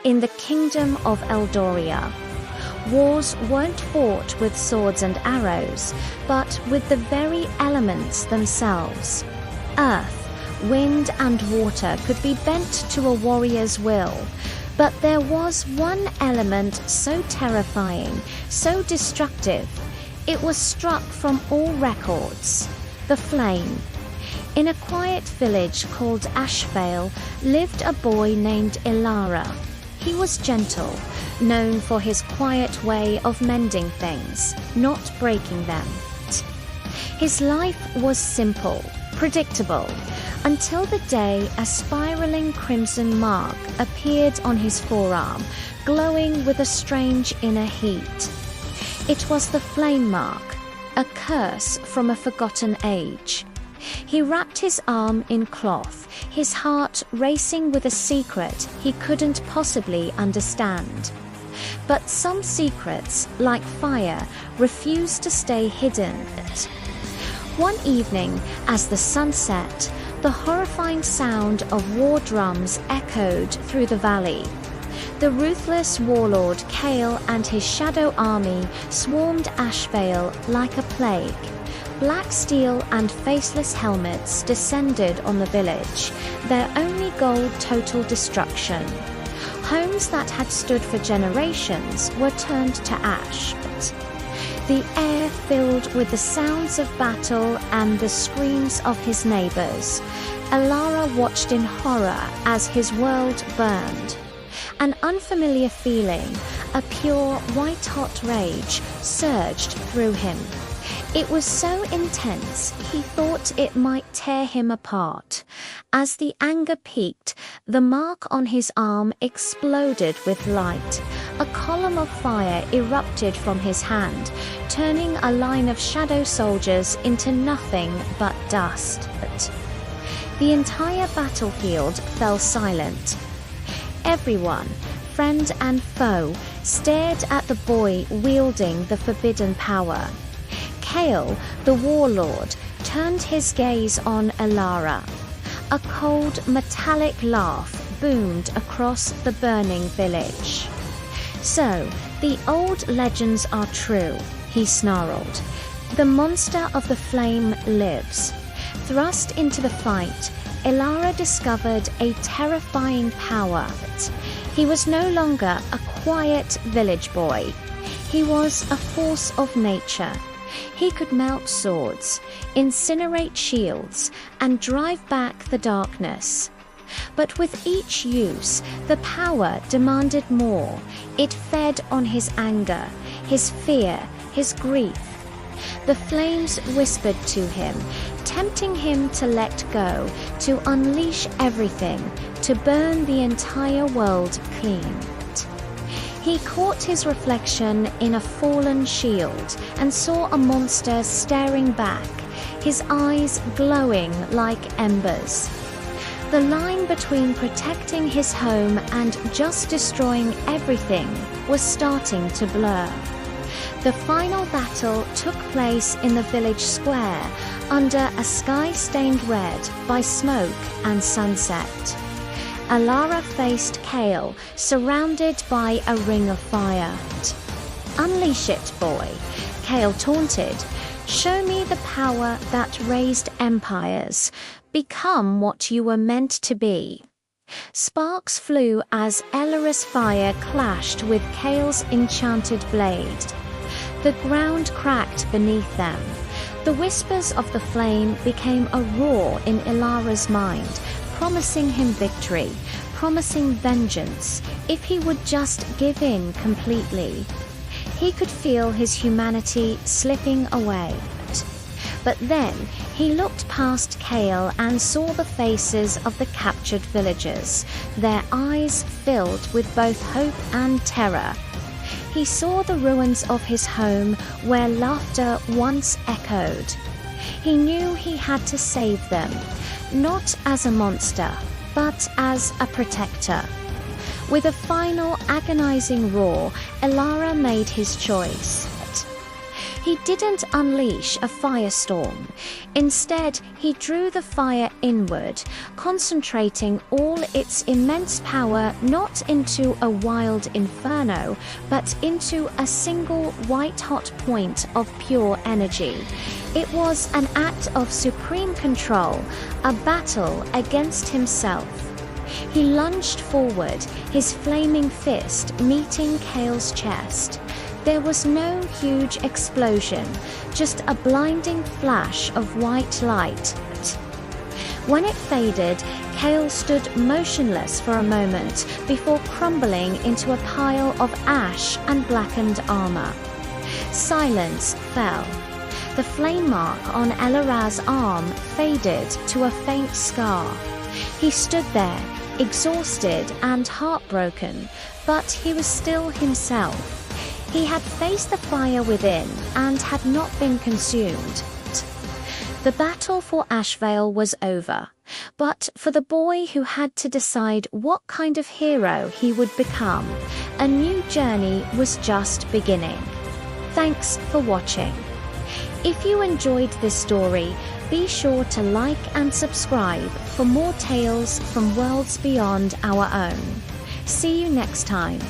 in the kingdom of Eldoria. Wars weren't fought with swords and arrows, but with the very elements themselves. Earth, wind and water could be bent to a warrior's will, but there was one element so terrifying, so destructive, it was struck from all records: the flame. In a quiet village called Ashvale lived a boy named Ilara. He was gentle, known for his quiet way of mending things, not breaking them. His life was simple, predictable, until the day a spiraling crimson mark appeared on his forearm, glowing with a strange inner heat. It was the flame mark, a curse from a forgotten age. He wrapped his arm in cloth, his heart racing with a secret he couldn't possibly understand. But some secrets, like fire, refuse to stay hidden. One evening, as the sun set, the horrifying sound of war drums echoed through the valley. The ruthless warlord Kale and his shadow army swarmed Ashvale like a plague. Black steel and faceless helmets descended on the village, their only goal total destruction. Homes that had stood for generations were turned to ash. The air filled with the sounds of battle and the screams of his neighbors. Alara watched in horror as his world burned. An unfamiliar feeling, a pure white-hot rage, surged through him. It was so intense, he thought it might tear him apart. As the anger peaked, the mark on his arm exploded with light. A column of fire erupted from his hand, turning a line of shadow soldiers into nothing but dust. The entire battlefield fell silent. Everyone, friend and foe, stared at the boy wielding the forbidden power. Kale, the warlord, turned his gaze on Alara. A cold, metallic laugh boomed across the burning village. "So, the old legends are true," he snarled. "The monster of the flame lives." Thrust into the fight, Ilara discovered a terrifying power. He was no longer a quiet village boy. He was a force of nature. He could melt swords, incinerate shields, and drive back the darkness. But with each use, the power demanded more. It fed on his anger, his fear, his grief. The flames whispered to him, tempting him to let go, to unleash everything, to burn the entire world clean. He caught his reflection in a fallen shield and saw a monster staring back, his eyes glowing like embers. The line between protecting his home and just destroying everything was starting to blur. The final battle took place in the village square, under a sky stained red by smoke and sunset. Alara faced Kale, surrounded by a ring of fire. "Unleash it, boy," Kale taunted. "Show me the power that raised empires. Become what you were meant to be." Sparks flew as Elara's fire clashed with Kale's enchanted blade. The ground cracked beneath them. The whispers of the flame became a roar in Ilara's mind, promising him victory, promising vengeance, if he would just give in completely. He could feel his humanity slipping away. But then he looked past Kale and saw the faces of the captured villagers, their eyes filled with both hope and terror. He saw the ruins of his home where laughter once echoed. He knew he had to save them, not as a monster, but as a protector. With a final agonizing roar, Ilara made his choice. He didn't unleash a firestorm. Instead, he drew the fire inward, concentrating all its immense power not into a wild inferno, but into a single white-hot point of pure energy. It was an act of supreme control, a battle against himself. He lunged forward, his flaming fist meeting Kale's chest. There was no huge explosion, just a blinding flash of white light. When it faded, Kale stood motionless for a moment before crumbling into a pile of ash and blackened armor. Silence fell. The flame mark on Elaraz's arm faded to a faint scar. He stood there, exhausted and heartbroken, but he was still himself. He had faced the fire within and had not been consumed. The battle for Ashvale was over, but for the boy who had to decide what kind of hero he would become, a new journey was just beginning. Thanks for watching. If you enjoyed this story, be sure to like and subscribe for more tales from worlds beyond our own. See you next time.